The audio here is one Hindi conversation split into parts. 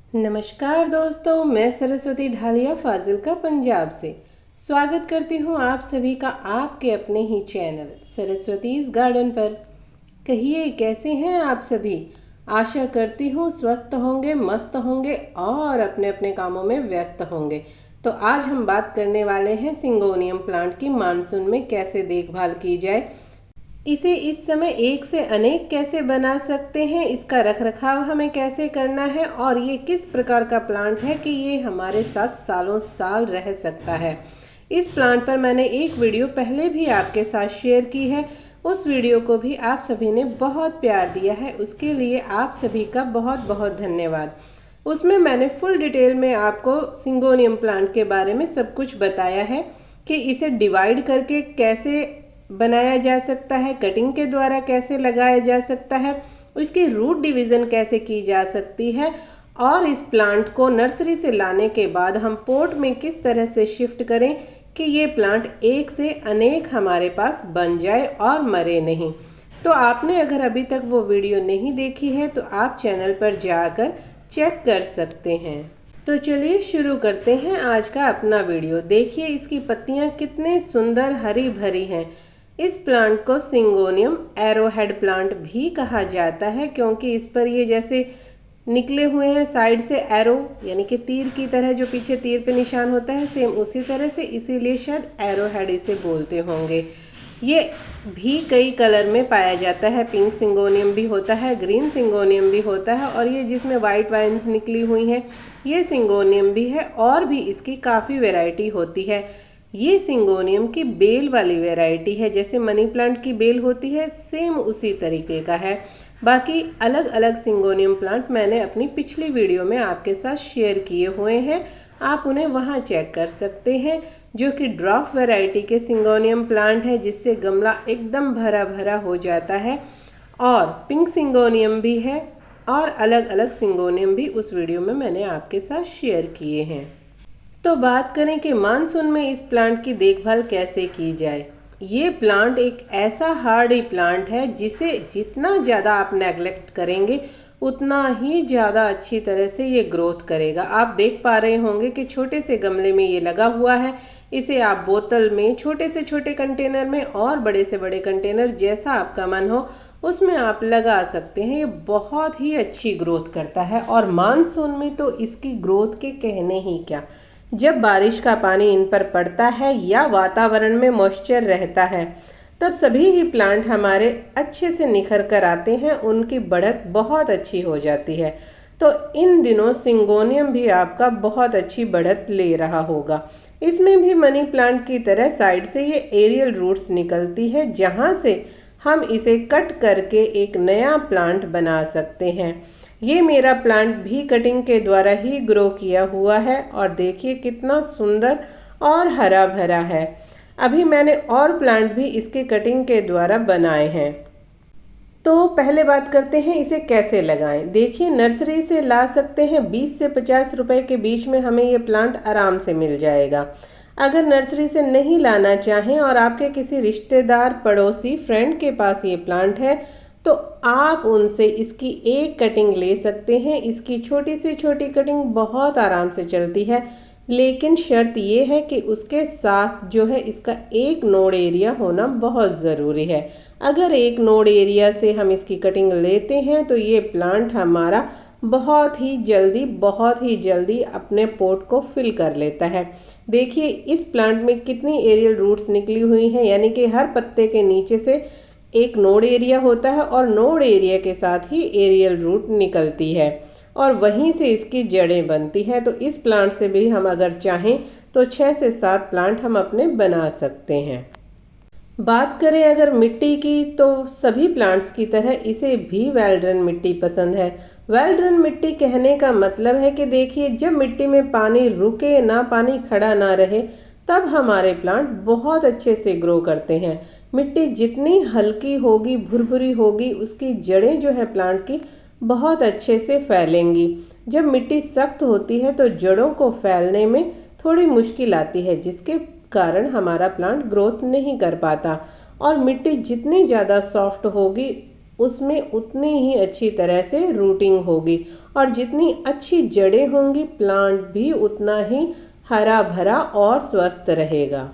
नमस्कार दोस्तों, मैं सरस्वती ढालिया फाजिल्का पंजाब से स्वागत करती हूँ आप सभी का आपके अपने ही चैनल सरस्वतीज़ गार्डन पर। कहिए कैसे हैं आप सभी। आशा करती हूँ स्वस्थ होंगे, मस्त होंगे और अपने अपने कामों में व्यस्त होंगे। तो आज हम बात करने वाले हैं सिंगोनियम प्लांट की मानसून में कैसे देखभाल की जाए, इसे इस समय एक से अनेक कैसे बना सकते हैं, इसका रखरखाव हमें कैसे करना है और ये किस प्रकार का प्लांट है कि ये हमारे साथ सालों साल रह सकता है। इस प्लांट पर मैंने एक वीडियो पहले भी आपके साथ शेयर की है। उस वीडियो को भी आप सभी ने बहुत प्यार दिया है, उसके लिए आप सभी का बहुत बहुत धन्यवाद। उसमें मैंने फुल डिटेल में आपको सिंगोनियम प्लांट के बारे में सब कुछ बताया है कि इसे डिवाइड करके कैसे बनाया जा सकता है, कटिंग के द्वारा कैसे लगाया जा सकता है, इसकी रूट डिवीज़न कैसे की जा सकती है और इस प्लांट को नर्सरी से लाने के बाद हम पॉट में किस तरह से शिफ्ट करें कि ये प्लांट एक से अनेक हमारे पास बन जाए और मरे नहीं। तो आपने अगर अभी तक वो वीडियो नहीं देखी है तो आप चैनल पर जाकर चेक कर सकते हैं। तो चलिए शुरू करते हैं आज का अपना वीडियो। देखिए इसकी पत्तियां कितने सुंदर हरी भरी हैं। इस प्लांट को सिंगोनियम एरोहेड प्लांट भी कहा जाता है क्योंकि इस पर ये जैसे निकले हुए हैं साइड से एरो, यानी कि तीर की तरह, जो पीछे तीर पे निशान होता है सेम उसी तरह से, इसीलिए शायद एरोहेड इसे बोलते होंगे। ये भी कई कलर में पाया जाता है, पिंक सिंगोनियम भी होता है, ग्रीन सिंगोनियम भी होता है और ये जिसमें वाइट वाइन्स निकली हुई हैं ये सिंगोनियम भी है और भी इसकी काफ़ी वैरायटी होती है। ये सिंगोनियम की बेल वाली वैरायटी है, जैसे मनी प्लांट की बेल होती है सेम उसी तरीके का है। बाकी अलग अलग सिंगोनियम प्लांट मैंने अपनी पिछली वीडियो में आपके साथ शेयर किए हुए हैं, आप उन्हें वहाँ चेक कर सकते हैं। जो कि ड्रॉप वैरायटी के सिंगोनियम प्लांट है जिससे गमला एकदम भरा भरा हो जाता है, और पिंक सिंगोनियम भी है और अलग अलग सिंगोनियम भी उस वीडियो में मैंने आपके साथ शेयर किए हैं। तो बात करें कि मानसून में इस प्लांट की देखभाल कैसे की जाए। ये प्लांट एक ऐसा हार्डी प्लांट है जिसे जितना ज़्यादा आप नेगलेक्ट करेंगे उतना ही ज़्यादा अच्छी तरह से ये ग्रोथ करेगा। आप देख पा रहे होंगे कि छोटे से गमले में ये लगा हुआ है। इसे आप बोतल में, छोटे से छोटे कंटेनर में और बड़े से बड़े कंटेनर, जैसा आपका मन हो उसमें आप लगा सकते हैं। ये बहुत ही अच्छी ग्रोथ करता है और मानसून में तो इसकी ग्रोथ के कहने ही क्या। जब बारिश का पानी इन पर पड़ता है या वातावरण में मॉइस्चर रहता है तब सभी ही प्लांट हमारे अच्छे से निखर कर आते हैं, उनकी बढ़त बहुत अच्छी हो जाती है। तो इन दिनों सिंगोनियम भी आपका बहुत अच्छी बढ़त ले रहा होगा। इसमें भी मनी प्लांट की तरह साइड से ये एरियल रूट्स निकलती है जहाँ से हम इसे कट करके एक नया प्लांट बना सकते हैं। ये मेरा प्लांट भी कटिंग के द्वारा ही ग्रो किया हुआ है और देखिए कितना सुंदर और हरा भरा है। अभी मैंने और प्लांट भी इसके कटिंग के द्वारा बनाए हैं। तो पहले बात करते हैं इसे कैसे लगाएं। देखिए नर्सरी से ला सकते हैं, 20 से 50 रुपए के बीच में हमें ये प्लांट आराम से मिल जाएगा। अगर नर्सरी से नहीं लाना चाहें और आपके किसी रिश्तेदार, पड़ोसी, फ्रेंड के पास ये प्लांट है तो आप उनसे इसकी एक कटिंग ले सकते हैं। इसकी छोटी से छोटी कटिंग बहुत आराम से चलती है, लेकिन शर्त ये है कि उसके साथ जो है इसका एक नोड एरिया होना बहुत ज़रूरी है। अगर एक नोड एरिया से हम इसकी कटिंग लेते हैं तो ये प्लांट हमारा बहुत ही जल्दी अपने पोट को फिल कर लेता है। देखिए इस प्लांट में कितनी एरियल रूट्स निकली हुई हैं, यानी कि हर पत्ते के नीचे से एक नोड एरिया होता है और नोड एरिया के साथ ही एरियल रूट निकलती है और वहीं से इसकी जड़ें बनती है। तो इस प्लांट से भी हम अगर चाहें तो 6 से 7 प्लांट हम अपने बना सकते हैं। बात करें अगर मिट्टी की तो सभी प्लांट्स की तरह इसे भी वेल ड्रेन मिट्टी पसंद है। वेल ड्रेन मिट्टी कहने का मतलब है कि देखिए जब मिट्टी में पानी रुके ना, पानी खड़ा ना रहे, तब हमारे प्लांट बहुत अच्छे से ग्रो करते हैं। मिट्टी जितनी हल्की होगी, भुरभुरी होगी, उसकी जड़ें जो है प्लांट की बहुत अच्छे से फैलेंगी। जब मिट्टी सख्त होती है तो जड़ों को फैलने में थोड़ी मुश्किल आती है, जिसके कारण हमारा प्लांट ग्रोथ नहीं कर पाता। और मिट्टी जितनी ज़्यादा सॉफ्ट होगी उसमें उतनी ही अच्छी तरह से रूटिंग होगी और जितनी अच्छी जड़ें होंगी प्लांट भी उतना ही हरा भरा और स्वस्थ रहेगा।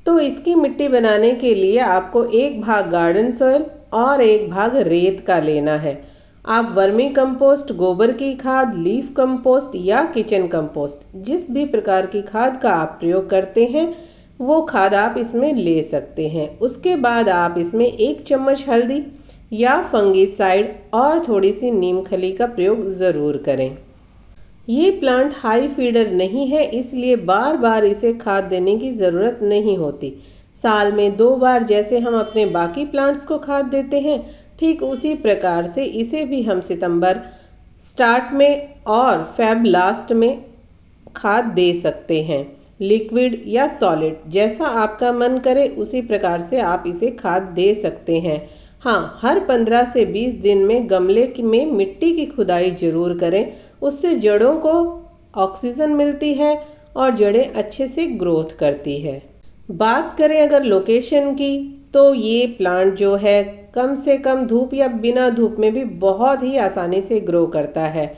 तो इसकी मिट्टी बनाने के लिए आपको एक भाग गार्डन सॉइल और एक भाग रेत का लेना है। आप वर्मी कंपोस्ट, गोबर की खाद, लीफ कंपोस्ट या किचन कंपोस्ट, जिस भी प्रकार की खाद का आप प्रयोग करते हैं वो खाद आप इसमें ले सकते हैं। उसके बाद आप इसमें 1 चम्मच हल्दी या फंगिसाइड और थोड़ी सी नीम खली का प्रयोग ज़रूर करें। ये प्लांट हाई फीडर नहीं है, इसलिए बार बार इसे खाद देने की ज़रूरत नहीं होती। साल में 2 बार जैसे हम अपने बाकी प्लांट्स को खाद देते हैं, ठीक उसी प्रकार से इसे भी हम सितंबर स्टार्ट में और फेब लास्ट में खाद दे सकते हैं। लिक्विड या सॉलिड, जैसा आपका मन करे उसी प्रकार से आप इसे खाद दे सकते हैं। हाँ, हर 15 से 20 दिन में गमले में मिट्टी की खुदाई जरूर करें, उससे जड़ों को ऑक्सीजन मिलती है और जड़ें अच्छे से ग्रोथ करती है। बात करें अगर लोकेशन की, तो ये प्लांट जो है कम से कम धूप या बिना धूप में भी बहुत ही आसानी से ग्रो करता है।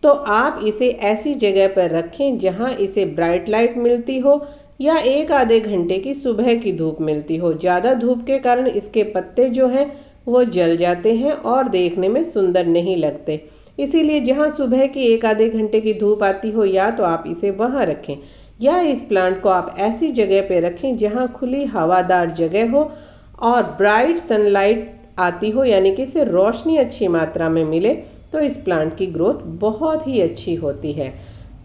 तो आप इसे ऐसी जगह पर रखें जहां इसे ब्राइट लाइट मिलती हो या 1 आधे घंटे की सुबह की धूप मिलती हो। ज़्यादा धूप के कारण इसके पत्ते जो हैं वो जल जाते हैं और देखने में सुंदर नहीं लगते। इसीलिए जहां सुबह की 1 आधे घंटे की धूप आती हो या तो आप इसे वहां रखें, या इस प्लांट को आप ऐसी जगह पे रखें जहां खुली हवादार जगह हो और ब्राइट सनलाइट आती हो, यानी कि इसे रोशनी अच्छी मात्रा में मिले, तो इस प्लांट की ग्रोथ बहुत ही अच्छी होती है।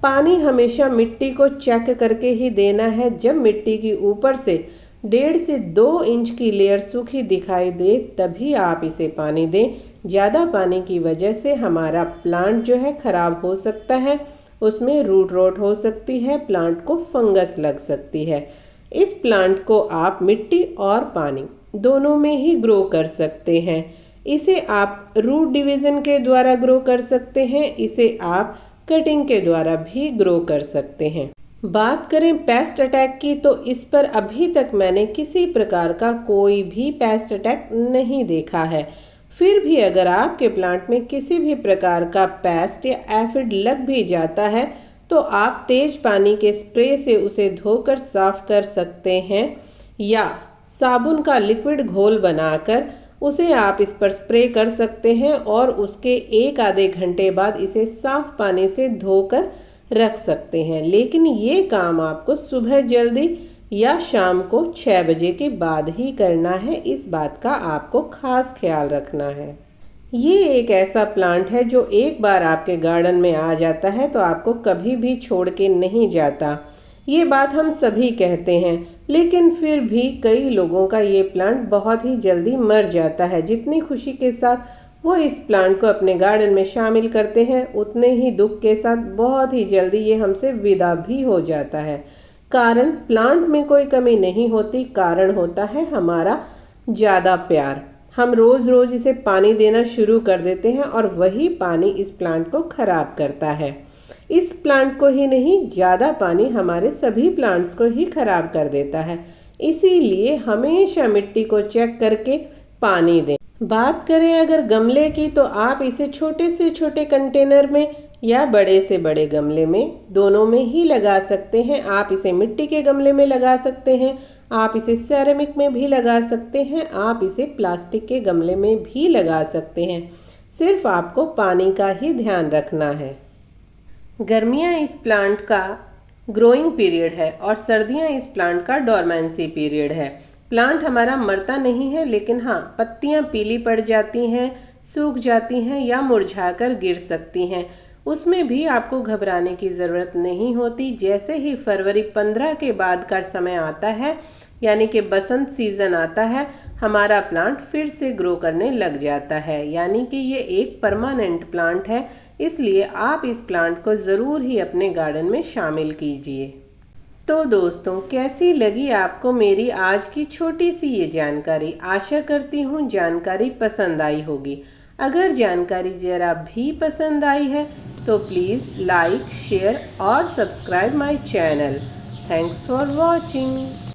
पानी हमेशा मिट्टी को चेक करके ही देना है। जब मिट्टी की ऊपर से 1.5 से 2 इंच की लेयर सूखी दिखाई दे तभी आप इसे पानी दें। ज़्यादा पानी की वजह से हमारा प्लांट जो है ख़राब हो सकता है, उसमें रूट रॉट हो सकती है, प्लांट को फंगस लग सकती है। इस प्लांट को आप मिट्टी और पानी दोनों में ही ग्रो कर सकते हैं। इसे आप रूट डिवीज़न के द्वारा ग्रो कर सकते हैं, इसे आप कटिंग के द्वारा भी ग्रो कर सकते हैं। बात करें पेस्ट अटैक की, तो इस पर अभी तक मैंने किसी प्रकार का कोई भी पेस्ट अटैक नहीं देखा है। फिर भी अगर आपके प्लांट में किसी भी प्रकार का पेस्ट या एफिड लग भी जाता है तो आप तेज पानी के स्प्रे से उसे धोकर साफ कर सकते हैं, या साबुन का लिक्विड घोल बनाकर उसे आप इस पर स्प्रे कर सकते हैं और उसके 1 आधे घंटे बाद इसे साफ पानी से धोकर रख सकते हैं। लेकिन ये काम आपको सुबह जल्दी या शाम को 6 बजे के बाद ही करना है, इस बात का आपको खास ख्याल रखना है। ये एक ऐसा प्लांट है जो एक बार आपके गार्डन में आ जाता है तो आपको कभी भी छोड़ के नहीं जाता। ये बात हम सभी कहते हैं, लेकिन फिर भी कई लोगों का ये प्लांट बहुत ही जल्दी मर जाता है। जितनी खुशी के साथ वो इस प्लांट को अपने गार्डन में शामिल करते हैं, उतने ही दुख के साथ बहुत ही जल्दी ये हमसे विदा भी हो जाता है। कारण प्लांट में कोई कमी नहीं होती, कारण होता है हमारा ज़्यादा प्यार। हम रोज़ रोज़ इसे पानी देना शुरू कर देते हैं और वही पानी इस प्लांट को ख़राब करता है। इस प्लांट को ही नहीं, ज़्यादा पानी हमारे सभी प्लांट्स को ही ख़राब कर देता है। इसीलिए हमेशा मिट्टी को चेक करके पानी दें। बात करें अगर गमले की, तो आप इसे छोटे से छोटे कंटेनर में या बड़े से बड़े गमले में, दोनों में ही लगा सकते हैं। आप इसे मिट्टी के गमले में लगा सकते हैं, आप इसे सेरेमिक में भी लगा सकते हैं, आप इसे प्लास्टिक के गमले में भी लगा सकते हैं। सिर्फ आपको पानी का ही ध्यान रखना है। गर्मियाँ इस प्लांट का ग्रोइंग पीरियड है और सर्दियाँ इस प्लांट का डोरमेंसी पीरियड है। प्लांट हमारा मरता नहीं है, लेकिन हाँ, पत्तियाँ पीली पड़ जाती हैं, सूख जाती हैं या मुरझाकर गिर सकती हैं। उसमें भी आपको घबराने की ज़रूरत नहीं होती। जैसे ही फरवरी 15 के बाद का समय आता है, यानी कि बसंत सीज़न आता है, हमारा प्लांट फिर से ग्रो करने लग जाता है। यानी कि ये एक परमानेंट प्लांट है, इसलिए आप इस प्लांट को ज़रूर ही अपने गार्डन में शामिल कीजिए। तो दोस्तों, कैसी लगी आपको मेरी आज की छोटी सी ये जानकारी? आशा करती हूँ जानकारी पसंद आई होगी। अगर जानकारी ज़रा भी पसंद आई है तो प्लीज़ लाइक, शेयर और subscribe my channel. Thanks for watching.